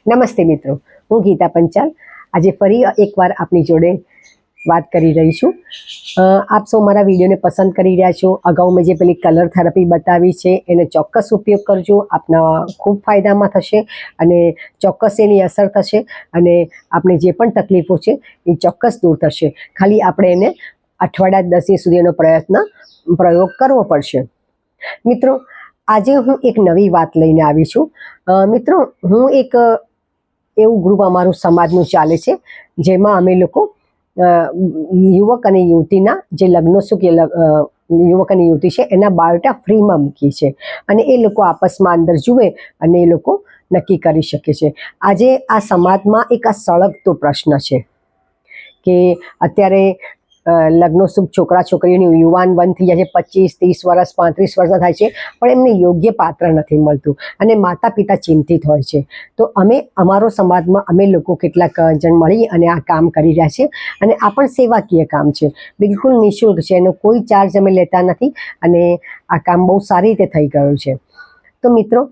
નમસ્તે મિત્રો, હું ગીતા પંચાલ આજે ફરી એકવાર આપની જોડે વાત કરી રહી છું. આપ સૌ મારા વિડીયોને પસંદ કરી રહ્યા છો. અગાઉ મેં જે પેલી કલર થેરપી બતાવી છે એને ચોક્કસ ઉપયોગ કરજો, આપના ખૂબ ફાયદામાં થશે અને ચોક્કસ એની અસર થશે અને આપને જે પણ તકલીફો છે એ ચોક્કસ દૂર થશે. ખાલી આપણે એને અઠવાડિયા 10 દિવસ સુધીનો પ્રયોગ કરવો પડશે. મિત્રો, આજે હું એક નવી વાત લઈને આવી છું. મિત્રો, હું એક એવું ગ્રુપ અમારું સમાજનું ચાલે છે જેમાં અમે લોકો યુવક અને યુવતીના જે લગ્નોત્સુક યુવક અને યુવતી છે એના બાયોડેટા ફ્રીમાં મૂકી છે અને એ લોકો આપસમાં અંદર જુએ અને એ લોકો નક્કી કરી શકે છે. આજે આ સમાજમાં એક આ સળગતો પ્રશ્ન છે કે અત્યારે લગ્નોત્સુક છોકરા છોકરીઓની યુવાન વન થઈ જાય છે, 25-30 વર્ષ 35 વર્ષના થાય છે, પણ એમને યોગ્ય પાત્ર નથી મળતું અને માતા પિતા ચિંતિત હોય છે. તો અમે અમારો સમાજમાં અમે લોકો કેટલાક જણ મળી અને આ કામ કરી રહ્યા છે અને આ પણ સેવાકીય કામ છે, બિલકુલ નિઃશુલ્ક છે, એનો કોઈ ચાર્જ અમે લેતા નથી અને આ કામ બહુ સારી રીતે થઈ ગયું છે. તો મિત્રો,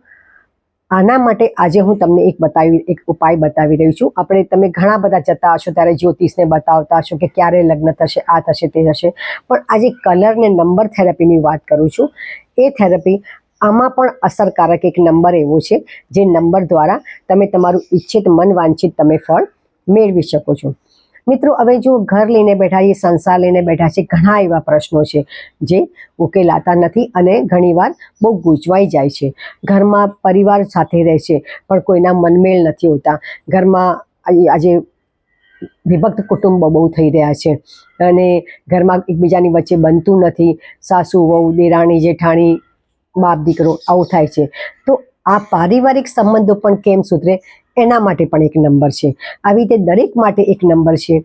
આના માટે આજે હું તમને એક ઉપાય બતાવી રહી છું. તમે ઘણા બધા જતા હશો ત્યારે જ્યોતિષને બતાવતા હશો કે ક્યારે લગ્ન થશે, આ થશે તે થશે, પણ આજે કલર ને નંબર થેરપીની વાત કરું છું. એ થેરપી આમાં પણ અસરકારક એક નંબર એવો છે જે નંબર દ્વારા તમે તમારું ઈચ્છિત મન વાંછિત તમે ફળ મેળવી શકો છો. મિત્રો, હવે જો ઘર લઈને બેઠા છે, સંસાર લઈને બેઠા છે, ઘણા એવા પ્રશ્નો છે જે ઉકેલાતા નથી અને ઘણીવાર બહુ ગૂંચવાઈ જાય છે. ઘરમાં પરિવાર સાથે રહે છે પણ કોઈના મનમેળ નથી હોતા. ઘરમાં આજે વિભક્ત કુટુંબો બહુ થઈ રહ્યા છે અને ઘરમાં એકબીજાની વચ્ચે બનતું નથી. સાસુ વહુ, દેરાણી જેઠાણી, બાપ દીકરો આવું થાય છે. તો આ પારિવારિક સંબંધો પણ કેમ સુધરે એના માટે પણ એક નંબર છે. આવી રીતે દરેક માટે એક નંબર છે.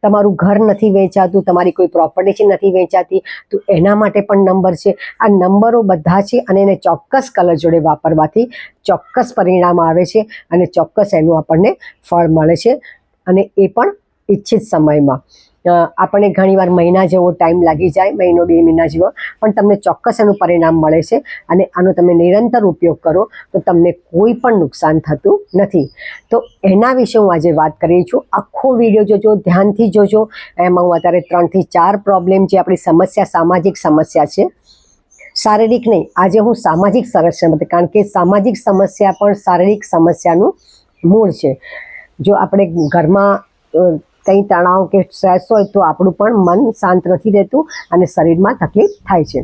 તમારું ઘર નથી વેચાતું, તમારી કોઈ પ્રોપર્ટી નથી વેચાતી, તો એના માટે પણ નંબર છે. આ નંબરો બધા છે અને એને ચોક્કસ કલર જોડે વાપરવાથી ચોક્કસ પરિણામ આવે છે અને ચોક્કસ એનું આપણને ફળ મળે છે અને એ પણ ઈચ્છિત સમયમાં. આપણને ઘણીવાર મહિના જેવો ટાઈમ લાગી જાય, 1-2 મહિના જેવો, પણ તમને ચોક્કસ એનું પરિણામ મળે છે અને આનો તમે નિરંતર ઉપયોગ કરો તો તમને કોઈ પણ નુકસાન થતું નથી. તો એના વિશે હું આજે વાત કરી છું. આખો વિડીયો જોજો, ધ્યાનથી જોજો. એમાં હું અત્યારે 3 થી 4 પ્રોબ્લેમ જે આપણી સમસ્યા, સામાજિક સમસ્યા છે, શારીરિક નહીં, આજે હું સામાજિક સમસ્યા, કારણ કે સામાજિક સમસ્યા પણ શારીરિક સમસ્યાનું મૂળ છે. જો આપણે ઘરમાં કંઈ તણાવ કે સ્ટ્રેસ હોય તો આપણું પણ મન શાંત નથી રહેતું અને શરીરમાં તકલીફ થાય છે.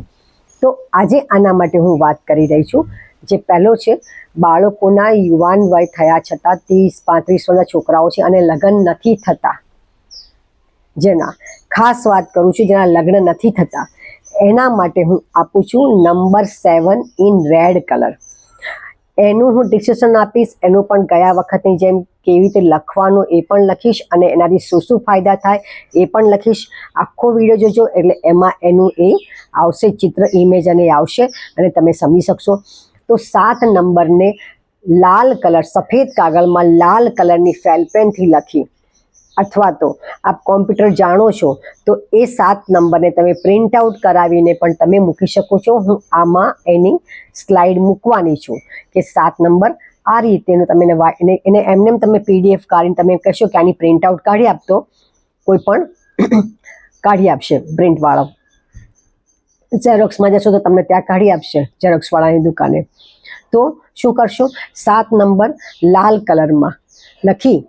તો આજે આના માટે હું વાત કરી રહી છું. જે પહેલો છે, બાળકોના યુવાન વય થયા છતાં 30-35 વર્ષના છોકરાઓ છે અને લગ્ન નથી થતા. જેના ખાસ વાત કરું છું, જેના લગ્ન નથી થતા, એના માટે હું આપું છું નંબર 7 ઇન રેડ કલર. એનું હું ડિસ્ક્રિપ્શન આપીશ. એનું પણ ગયા વખતની જેમ કેવી રીતે લખવાનું એ પણ લખીશ અને એનાથી શું શું ફાયદા થાય એ પણ લખીશ. આખો વિડીયો જોજો એટલે એમાં એનું એ આવશે, ચિત્ર, ઇમેજ અને એ આવશે અને તમે સમજી શકશો. તો 7 નંબરને લાલ કલર, સફેદ કાગળમાં લાલ કલરની ફેલ પેનથી લખી, અથવા તો આપ કોમ્પ્યુટર જાણો છો તો એ 7 નંબરને તમે પ્રિન્ટ આઉટ કરાવીને પણ તમે મૂકી શકો છો. હું આમાં એની સ્લાઇડ મૂકવાની છું કે 7 નંબર આ રીતેનું તમે એને એમને તમે PDF કાઢીને તમે કહેશો કે આની પ્રિન્ટ આઉટ કાઢી આપતો, કોઈ પણ કાઢી આપશે. પ્રિન્ટવાળો ઝેરોક્સમાં જશો તો તમને ત્યાં કાઢી આપશે, ઝેરોક્સવાળાની દુકાને. તો શું કરશો, 7 નંબર લાલ કલરમાં લખી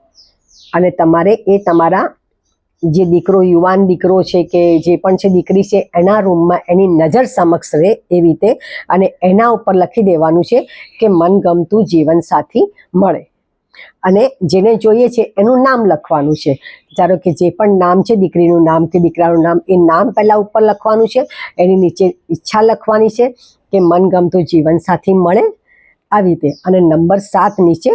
અને તમારે એ તમારા જે દીકરો, યુવાન દીકરો છે કે જે પણ છે દીકરી છે, એના રૂમમાં એની નજર સમક્ષ રહે એવી રીતે અને એના ઉપર લખી દેવાનું છે કે મનગમતું જીવનસાથી મળે અને જેને જોઈએ છે એનું નામ લખવાનું છે. ધારો કે જે પણ નામ છે, દીકરીનું નામ કે દીકરાનું નામ, એ નામ પહેલાં ઉપર લખવાનું છે. એની નીચે ઈચ્છા લખવાની છે કે મનગમતું જીવનસાથી મળે આવી રીતે, અને નંબર 7 નીચે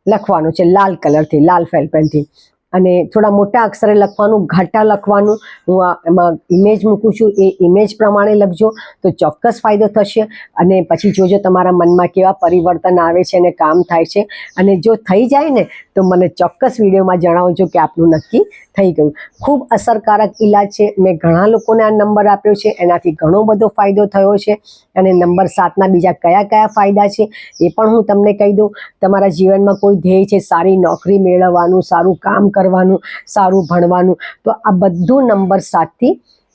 લખવાનું છે લાલ કલરથી, લાલ ફેલ પેનથી. અને થોડા મોટા અક્ષરે લખવાનું, ઘાટા લખવાનું. હું એમાં ઇમેજ મૂકું છું, એ ઇમેજ પ્રમાણે લખજો તો ચોક્કસ ફાયદો થશે. અને પછી જોજો તમારા મનમાં કેવા પરિવર્તન આવે છે અને કામ થાય છે. અને જો થઈ જાય ને તો મને ચોક્કસ વિડીયોમાં જણાવજો કે આપનું નક્કી થઈ ગયું. ખૂબ અસરકારક ઈલાજ છે. મેં ઘણા લોકોને આ નંબર આપ્યો છે, એનાથી ઘણો બધો ફાયદો થયો છે. અને નંબર 7ના બીજા કયા કયા ફાયદા છે એ પણ હું તમને કહી દઉં. તમારા જીવનમાં કોઈ ધ્યેય છે, સારી નોકરી મેળવવાનું, સારું કામ કરવાનું, સારું ભણવાનું, તો આ બધું નંબર 7થી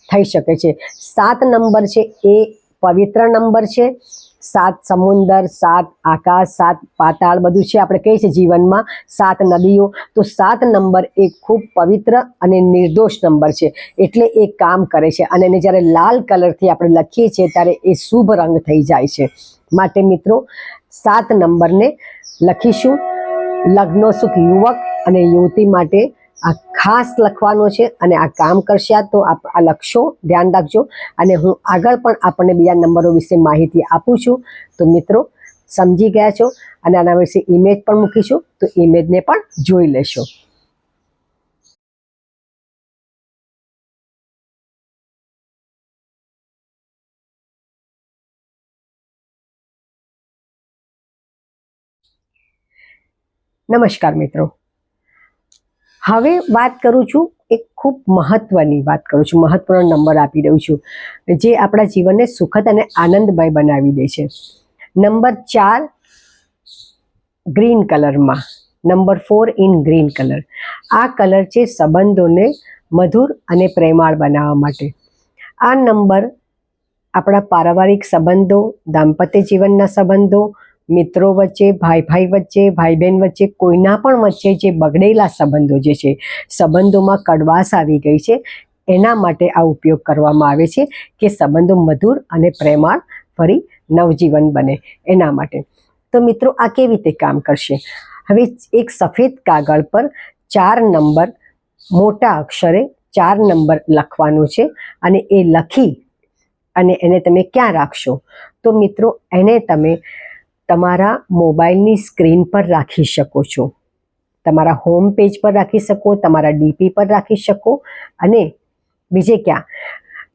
થઈ શકે છે. 7 નંબર છે એ પવિત્ર નંબર છે. 7 સમુદર, 7 આકાશ, 7 પાતાળ બધું છે. આપણે કહીએ છીએ જીવનમાં 7 નદીઓ, તો 7 નંબર એ ખૂબ પવિત્ર અને નિર્દોષ નંબર છે. એટલે એ કામ કરે છે. અને એને જ્યારે લાલ કલરથી આપણે લખીએ છીએ ત્યારે એ શુભ રંગ થઈ જાય છે. માટે મિત્રો 7 નંબરને લખીશું. લગ્નોત્સુક યુવક અને યુવતી માટે આ ખાસ લખવાનો છે અને આ કામ કરશે. તો આ લખશો, ધ્યાન રાખજો. અને હું આગળ પણ આપણને બીજા નંબરો વિશે માહિતી આપું છું. તો મિત્રો સમજી ગયા છો. અને આના વિશે ઇમેજ પણ મૂકીશું, તો ઇમેજને પણ જોઈ લેશો. નમસ્કાર મિત્રો, હવે વાત કરું છું એક ખૂબ મહત્વની વાત કરું છું. મહત્વનો નંબર આપી દઉં છું જે આપણા જીવનને સુખદ અને આનંદમય બનાવી દે છે. નંબર 4 ગ્રીન કલરમાં, નંબર 4 ઇન ગ્રીન કલર. આ કલર છે સંબંધોને મધુર અને પ્રેમાળ બનાવવા માટે. આ નંબર આપણા પારિવારિક સંબંધો, દાંપત્ય જીવનના સંબંધો, મિત્રો વચ્ચે, ભાઈ ભાઈ વચ્ચે, ભાઈ બહેન વચ્ચે, કોઈના પણ વચ્ચે જે બગડેલા સંબંધો જે છે, સંબંધોમાં કડવાશ આવી ગઈ છે, એના માટે આ ઉપયોગ કરવામાં આવે છે કે સંબંધો મધુર અને પ્રેમાળ ફરી નવજીવન બને એના માટે. તો મિત્રો આ કેવી રીતે કામ કરશે? હવે એક સફેદ કાગળ પર 4 નંબર મોટા અક્ષરે 4 નંબર લખવાનું છે. અને એ લખી અને એને તમે ક્યાં રાખશો? તો મિત્રો એને તમે તમારા મોબાઈલની સ્ક્રીન પર રાખી શકો છો. તમારા હોમ પેજ પર રાખી શકો, તમારા ડીપી પર રાખી શકો. અને બીજે ક્યાં?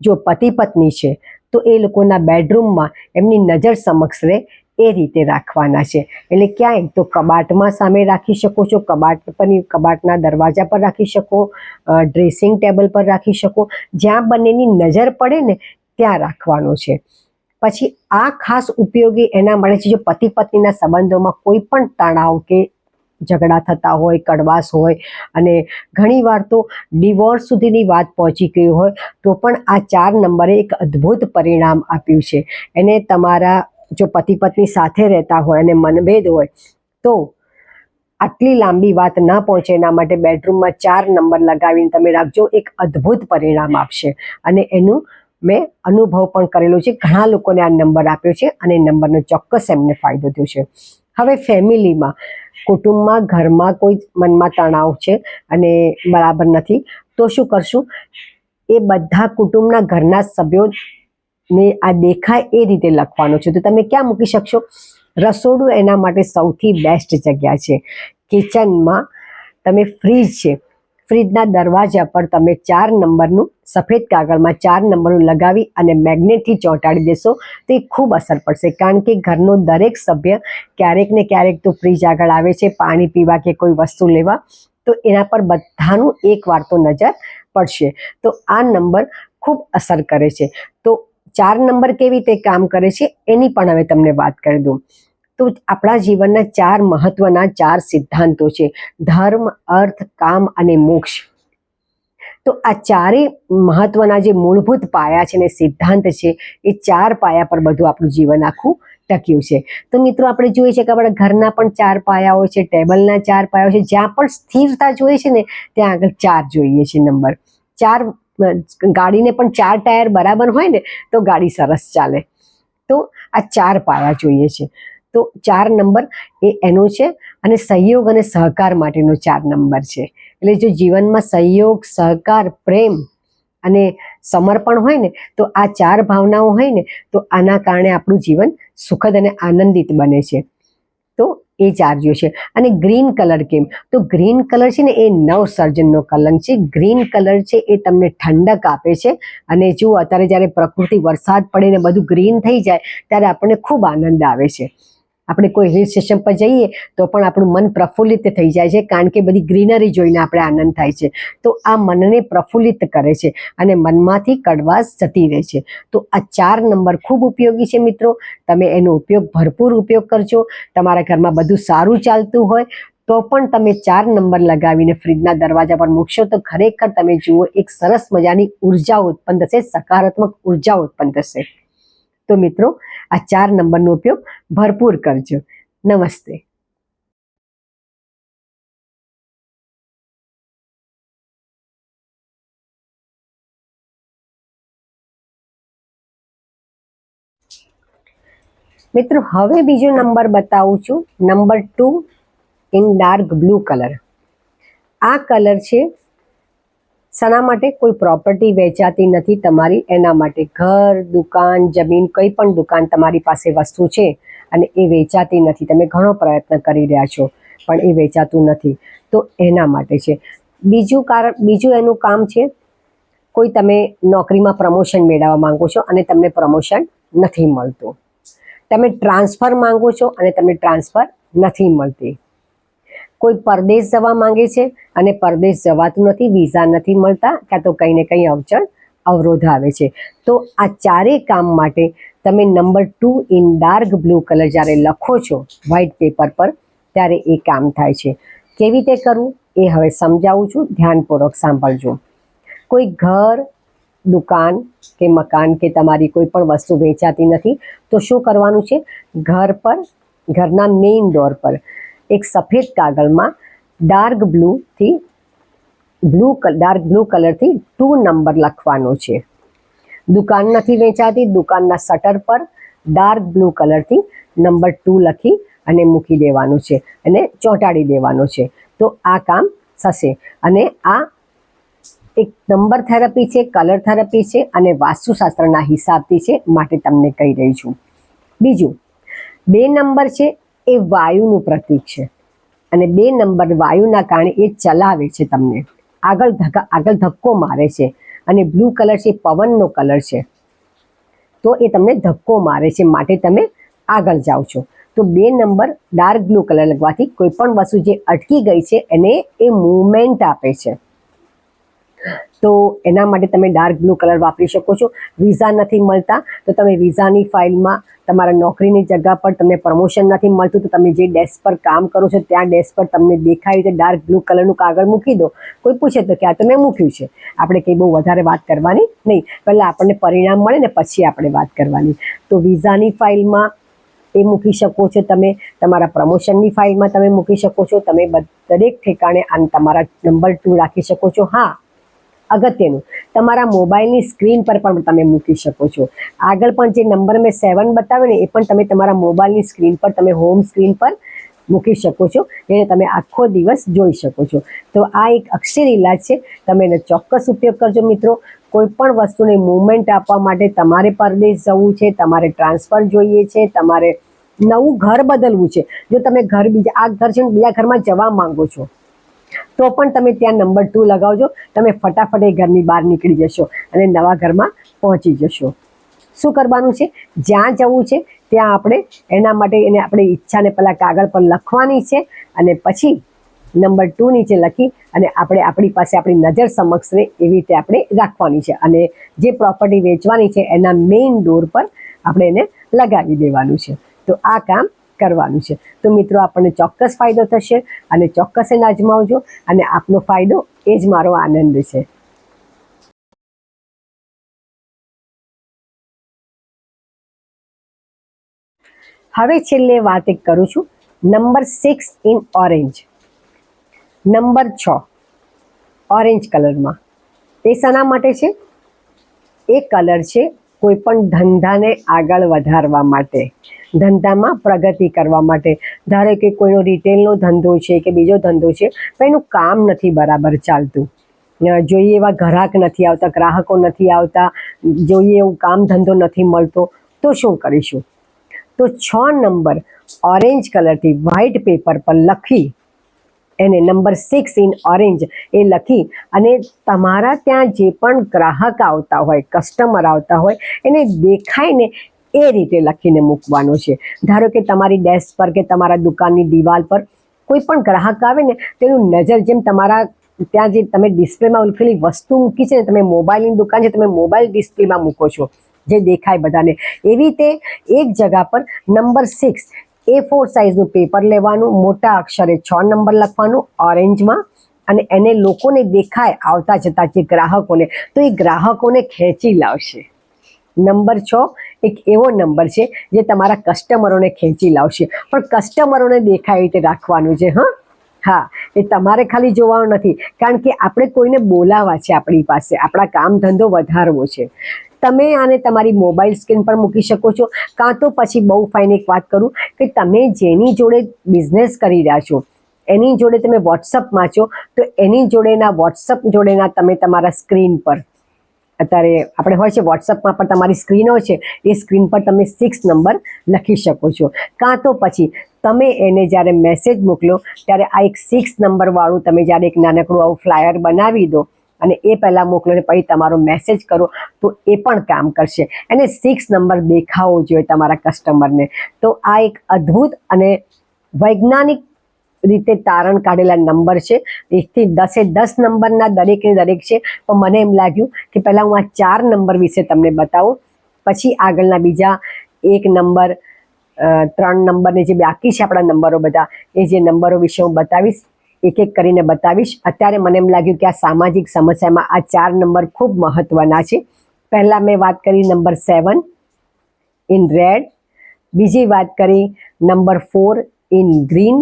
જો પતિ પત્ની છે તો એ લોકોના બેડરૂમમાં એમની નજર સમક્ષ રહે એ રીતે રાખવાના છે. એટલે ક્યાંય તો કબાટમાં સામે રાખી શકો છો, કબાટના દરવાજા પર રાખી શકો, ડ્રેસિંગ ટેબલ પર રાખી શકો. જ્યાં બંનેની નજર પડે ને ત્યાં રાખવાનું છે. પછી આ ખાસ ઉપયોગી એના મળે છે જો પતિ પત્નીના સંબંધોમાં કોઈ પણ તણાવ કે ઝઘડા થતા હોય, કડવાશ હોય અને ઘણીવાર તો ડિવોર્સ સુધીની વાત પહોંચી ગઈ હોય, તો પણ આ 4 નંબરે એક અદ્ભુત પરિણામ આપ્યું છે. એને તમારા જો પતિ પત્ની સાથે રહેતા હોય અને મનભેદ હોય તો આટલી લાંબી વાત ના પહોંચે એના માટે બેડરૂમમાં 4 નંબર લગાવીને તમે રાખજો. એક અદ્ભુત પરિણામ આપશે. અને એનું મેં અનુભવ પણ કરેલો છે. ઘણા લોકોને આ નંબર આપ્યો છે અને નંબરનો ચોક્કસ એમને ફાયદો થયો છે. હવે ફેમિલીમાં, કુટુંબમાં, ઘરમાં કોઈ મનમાં તણાવ છે અને બરાબર નથી, તો શું કરશું? એ બધા કુટુંબના ઘરના સભ્યોને આ દેખાય એ રીતે લખવાનું છે. તો તમે ક્યાં મૂકી શકશો? રસોડું એના માટે સૌથી બેસ્ટ જગ્યા છે. કિચનમાં તમે ફ્રીજ છે, ફ્રીજના દરવાજા પર તમે 4 નંબરનું સફેદ કાગળમાં 4 નંબરનું લગાવી અને મેગ્નેટથી ચોંટાડી દેશો તો એ ખૂબ અસર પડશે. કારણ કે ઘરનો દરેક સભ્ય ક્યારેક ને ક્યારેક તો ફ્રીજ આગળ આવે છે પાણી પીવા કે કોઈ વસ્તુ લેવા, તો એના પર બધાનું એકવાર તો નજર પડશે. તો આ નંબર ખૂબ અસર કરે છે. તો 4 નંબર કેવી રીતે કામ કરે છે એની પણ હવે તમને વાત કરી દઉં. તો આપણા જીવનના 4 મહત્વના 4 સિદ્ધાંતો છે: ધર્મ, અર્થ, કામ અને મોક્ષ. તો આ 4 મહત્વના જે મૂળભૂત પાયા છે ને સિદ્ધાંત છે, એ 4 પાયા પર બધું આપણું જીવન આખું ટક્યું છે. તો મિત્રો આપણે જોઈએ છે કે આપણા ઘરના પણ 4 પાયા હોય છે, ટેબલના 4 પાયા હોય છે. જ્યાં પણ સ્થિરતા જોઈએ છે ને ત્યાં આગળ 4 જોઈએ છે નંબર. 4 ગાડીને પણ 4 ટાયર બરાબર હોય ને તો ગાડી સરસ ચાલે. તો આ 4 પાયા જોઈએ છે. તો 4 નંબર એ એનો છે. અને સહયોગ અને સહકાર માટેનો 4 નંબર છે. એટલે જો જીવનમાં સહયોગ, સહકાર, પ્રેમ અને સમર્પણ હોય ને તો આ 4 ભાવનાઓ હોય ને તો આના કારણે આપણું જીવન સુખદ અને આનંદિત બને છે. તો એ ચાર્જો છે. અને ગ્રીન કલર કેમ? તો ગ્રીન કલર છે ને એ નવસર્જનનો કલર છે. ગ્રીન કલર છે એ તમને ઠંડક આપે છે. અને જો અત્યારે જ્યારે પ્રકૃતિ વરસાદ પડે ને બધું ગ્રીન થઈ જાય ત્યારે આપણને ખૂબ આનંદ આવે છે. આપણે કોઈ હિલ સ્ટેશન પર જઈએ તો પણ આપણું મન પ્રફુલ્લિત થઈ જાય છે, કારણ કે બધી ગ્રીનરી જોઈને આપણે આનંદ થાય છે. તો આ મનને પ્રફુલ્લિત કરે છે અને મનમાંથી કડવાશ જતી રહે છે. તો આ 4 નંબર ખૂબ ઉપયોગી છે મિત્રો. તમે એનો ઉપયોગ ભરપૂર ઉપયોગ કરજો. તમારા ઘરમાં બધું સારું ચાલતું હોય તો પણ તમે 4 નંબર લગાવીને ફ્રીજના દરવાજા પર મૂકશો તો ખરેખર તમે જુઓ એક સરસ મજાની ઉર્જા ઉત્પન્ન થશે, સકારાત્મક ઉર્જા ઉત્પન્ન થશે. તો મિત્રો આ 4 નંબરનો ઉપયોગ ભરપૂર કરજો. નમસ્તે. મિત્રો હવે બીજો નંબર બતાવું છું, number 2 in dark blue colour. આ કલર છે શાના માટે? કોઈ પ્રોપર્ટી વેચાતી નથી તમારી એના માટે. ઘર, દુકાન, જમીન, કોઈ પણ દુકાન તમારી પાસે વસ્તુ છે અને એ વેચાતી નથી, તમે ઘણો પ્રયત્ન કરી રહ્યા છો પણ એ વેચાતું નથી, તો એના માટે છે. બીજું એનું કામ છે, કોઈ તમે નોકરીમાં પ્રમોશન મેળવવા માંગો છો અને તમને પ્રમોશન નથી મળતું. તમે ટ્રાન્સફર માંગો છો અને તમને ટ્રાન્સફર નથી મળતી. કોઈ પરદેશ જવા માંગે છે અને પરદેશ જવાતું નથી, વિઝા નથી મળતા, કાં તો કંઈ ને કંઈ અવરોધ આવે છે. તો આ 4 કામ માટે તમે number 2 in dark blue colour જ્યારે લખો છો વ્હાઇટ પેપર પર ત્યારે એ કામ થાય છે. કેવી રીતે કરવું એ હવે સમજાવું છું, ધ્યાનપૂર્વક સાંભળજો. કોઈ ઘર, દુકાન કે મકાન કે તમારી કોઈ પણ વસ્તુ વેચાતી નથી તો શું કરવાનું છે? ઘર પર, ઘરના મેઇન ડોર પર એક સફેદ કાગળમાં ડાર્ક બ્લુ કલરથી 2 નંબર લખવાનો છે. દુકાન નથી વેચાતી, દુકાનના શટર પર ડાર્ક બ્લુ કલરથી નંબર 2 લખી અને મૂકી દેવાનું છે અને ચોંટાડી દેવાનું છે. તો આ કામ થશે. અને આ એક નંબર થેરપી છે, કલર થેરપી છે અને વાસ્તુશાસ્ત્રના હિસાબથી છે, માટે તમને કહી રહી છું. બીજું 2 નંબર છે એ વાયુનું પ્રતીક છે અને 2 નંબર વાયુના કારણે એ ચલાવે છે, તમને આગળ ધક્કો મારે છે. અને બ્લુ કલર છે પવનનો કલર છે, તો એ તમને ધક્કો મારે છે, માટે તમે આગળ જાઓ છો. તો 2 નંબર ડાર્ક બ્લુ કલર લગવાથી કોઈ પણ વસ્તુ જે અટકી ગઈ છે એને એ મૂવમેન્ટ આપે છે. તો એના માટે તમે ડાર્ક બ્લુ કલર વાપરી શકો છો. વિઝા નથી મળતા તો તમે વિઝાની ફાઇલમાં, તમારા નોકરીની જગ્યા પર તમને પ્રમોશન નથી મળતું તો તમે જે ડેસ્ક પર કામ કરો છો ત્યાં ડેસ્ક પર તમને દેખાય છે ડાર્ક બ્લુ કલરનું કાગળ મૂકી દો. કોઈ પૂછે તો કે આ તો મેં મૂક્યું છે. આપણે કંઈ બહુ વધારે વાત કરવાની નહીં, પહેલાં આપણને પરિણામ મળે ને પછી આપણે વાત કરવાની. તો વિઝાની ફાઇલમાં એ મૂકી શકો છો, તમે તમારા પ્રમોશનની ફાઇલમાં તમે મૂકી શકો છો, તમે દરેક ઠેકાણે તમારા નંબર 2 રાખી શકો છો. હા, અગત્યનું, તમારા મોબાઈલની સ્ક્રીન પર પણ તમે મૂકી શકો છો. આગળ પણ જે નંબર મેં 7 બતાવ્યો ને એ પણ તમે તમારા મોબાઈલની સ્ક્રીન પર, તમે હોમ સ્ક્રીન પર મૂકી શકો છો, એને તમે આખો દિવસ જોઈ શકો છો. તો આ એક અક્ષર ઇલાજ છે, તમે એનો ચોક્કસ ઉપયોગ કરજો મિત્રો. કોઈ પણ વસ્તુને મૂવમેન્ટ આપવા માટે તમારે પરદેશ જવું છે, તમારે ટ્રાન્સફર જોઈએ છે, તમારે નવું ઘર બદલવું છે, જો તમે આ ઘર છે બીજા ઘરમાં જવા માંગો છો તો પણ તમે ત્યાં નંબર 2 લગાવજો, તમે ફટાફટ એ ઘરની બહાર નીકળી જશો અને નવા ઘરમાં પહોંચી જશો. શું કરવાનું છે? જ્યાં જવું છે ત્યાં આપણે એના માટે એને આપણી ઈચ્છાને પહેલાં કાગળ પર લખવાની છે અને પછી નંબર 2 નીચે લખી અને આપણે આપણી પાસે આપણી નજર સમક્ષ રહે એવી રીતે આપણે રાખવાની છે. અને જે પ્રોપર્ટી વેચવાની છે એના મેઇન ડોર પર આપણે એને લગાવી દેવાનું છે. તો આ કામ કરવાનું છે. તો મિત્રો આપણને ચોક્કસ ફાયદો થશે અને ચોક્કસ એને અજમાવજો અને આપનો ફાયદો એ જ મારો આનંદ છે. હવે છેલ્લે વાત એક કરું છું, number 6 in orange. Number 6 orange કલરમાં. એ શાના માટે છે? એ કલર છે કોઈ પણ ધંધાને આગળ વધારવા માટે, ધંધામાં પ્રગતિ કરવા માટે. ધારો કે કોઈનો રિટેલનો ધંધો છે કે બીજો ધંધો છે પણ એનું કામ નથી બરાબર ચાલતું, જોઈએ એવા ગ્રાહક નથી આવતા, ગ્રાહકો નથી આવતા, જોઈએ એવું કામ ધંધો નથી મળતો, તો શું કરીશું? તો 6 નંબર ઓરેન્જ કલરથી વ્હાઇટ પેપર પર લખી એને નંબર 6 ઇન ઓરેન્જ એ લખી અને તમારા ત્યાં જે પણ ગ્રાહક આવતા હોય, કસ્ટમર આવતા હોય, એને દેખાય ને એ રીતે લખીને મૂકવાનું છે. ધારો કે તમારી ડેસ્ક પર કે તમારા દુકાનની દિવાલ પર કોઈ પણ ગ્રાહક આવે ને તેનું નજર જેમ તમારા ત્યાં જે તમે ડિસ્પ્લેમાં લખેલી વસ્તુ મૂકી છે ને, તમે મોબાઈલની દુકાન છે, તમે મોબાઈલ ડિસ્પ્લેમાં મૂકો છો જે દેખાય બધાને, એવી રીતે એક જગા પર નંબર 6 A4 સાઇઝનું પેપર લેવાનું, મોટા અક્ષરે 6 નંબર લખવાનું ઓરેન્જમાં, અને એને લોકોને દેખાય આવતા જતા જે ગ્રાહકોને, તો એ ગ્રાહકોને ખેંચી લાવશે. નંબર 6 એક એવો નંબર છે જે તમારા કસ્ટમરોને ખેંચી લાવશે, પણ કસ્ટમરોને દેખાય રીતે રાખવાનું છે. હા, એ તમારે ખાલી જોવાનું નથી, કારણ કે આપણે કોઈને બોલાવવા છે, આપણી પાસે આપણા કામ ધંધો વધારવો છે. તમે આને તમારી મોબાઈલ સ્ક્રીન પર મૂકી શકો છો, કાં તો પછી બહુ ફાઇન એક વાત કરું કે તમે જેની જોડે બિઝનેસ કરી રહ્યા છો એની જોડે તમે વોટ્સઅપમાં છો, તો એની જોડેના વોટ્સઅપ જોડેના તમે તમારા સ્ક્રીન પર, અત્યારે આપણે હોય છે વોટ્સઅપમાં પણ તમારી સ્ક્રીન હોય છે, એ સ્ક્રીન પર તમે 6 નંબર લખી શકો છો. કાં તો પછી તમે એને જ્યારે મેસેજ મોકલો ત્યારે આ એક 6 નંબરવાળું તમે જ્યારે એક નાનકડું આવું ફ્લાયર બનાવી દો અને એ પહેલાં મોકલો ને પછી તમારો મેસેજ કરો તો એ પણ કામ કરશે. એને 6 નંબર દેખાવો જોઈએ તમારા કસ્ટમરને. તો આ એક અદ્ભુત અને વૈજ્ઞાનિક રીતે તારણ કાઢેલા નંબર છે. 1 થી 10 નંબરના દરેકે દરેક છે, પણ મને એમ લાગ્યું કે પહેલાં હું આ 4 નંબર વિશે તમને બતાવું, પછી આગળના બીજા 1 નંબર 3 નંબરને જે બાકી છે આપણા નંબરો બધા, એ જે નંબરો વિશે હું બતાવીશ, એક એક કરીને બતાવીશ. અત્યારે મને એમ લાગ્યું કે આ સામાજિક સમસ્યામાં આ 4 નંબર ખૂબ મહત્વના છે. પહેલાં મેં વાત કરી નંબર 7 ઇન રેડ, બીજી વાત કરી નંબર 4 ઇન ગ્રીન,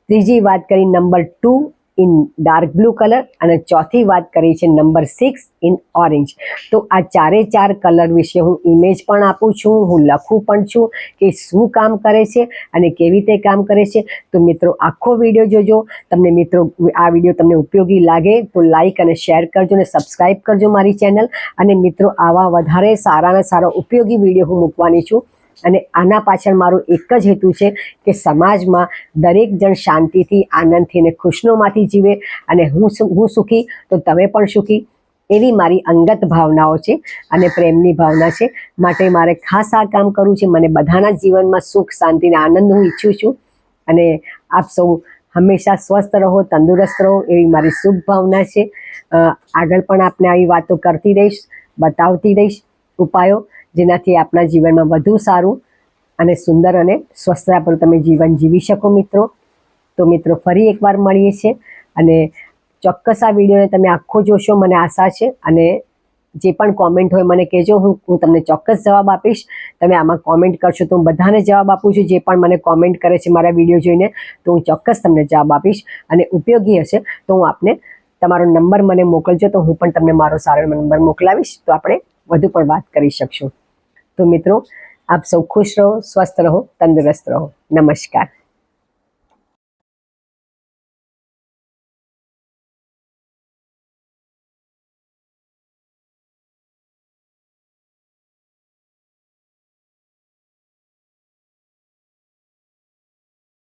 ત્રીજી વાત કરી number 2 in dark blue colour, અને ચોથી વાત કરી છે નંબર 6 ઇન ઓરેન્જ. તો આ 4 કલર વિશે હું ઇમેજ પણ આપું છું, હું લખું પણ છું કે શું કામ કરે છે અને કેવી રીતે કામ કરે છે. તો મિત્રો આખો વિડીયો જોજો. તમને મિત્રો આ વિડીયો તમને ઉપયોગી લાગે તો લાઈક અને શેર કરજો અને સબસ્ક્રાઈબ કરજો મારી ચેનલ. અને મિત્રો આવા વધારે સારાના સારા ઉપયોગી વિડીયો હું મૂકવાની છું. અને આના પાછળ મારો એક જ હેતુ છે કે સમાજમાં દરેક જણ શાંતિથી, આનંદથી અને ખુશનોમાંથી જીવે, અને હું સુખી તો તમે પણ સુખી, એવી મારી અંગત ભાવનાઓ છે અને પ્રેમની ભાવના છે. માટે મારે ખાસ આ કામ કરવું છે. મને બધાના જીવનમાં સુખ, શાંતિ અને આનંદ હું ઈચ્છું છું. અને આપ સૌ હંમેશા સ્વસ્થ રહો, તંદુરસ્ત રહો, એવી મારી શુભ ભાવના છે. આગળ પણ આપને આવી વાતો કરતી રહીશ, બતાવતી રહીશ ઉપાયો, જેનાથી આપણા જીવનમાં વધુ સારું અને સુંદર અને સ્વસ્થતાપૂર્ણ તમે જીવન જીવી શકો મિત્રો. તો મિત્રો ફરી એકવાર મળીએ છીએ, અને ચોક્કસ આ વિડીયોને તમે આખો જોશો મને આશા છે. અને જે પણ કોમેન્ટ હોય મને કહેજો, હું તમને ચોક્કસ જવાબ આપીશ. તમે આમાં કોમેન્ટ કરશો તો હું બધાને જવાબ આપું છું. જે પણ મને કોમેન્ટ કરે છે મારા વિડીયો જોઈને, તો હું ચોક્કસ તમને જવાબ આપીશ. અને ઉપયોગી હશે તો હું આપને તમારો નંબર મને મોકલજો, તો હું પણ તમને મારો સારો નંબર મોકલાવીશ, તો આપણે વધુ પણ વાત કરી શકશું. તો મિત્રો આપ સૌ ખુશ રહો, સ્વસ્થ રહો, તંદુરસ્ત રહો. નમસ્કાર.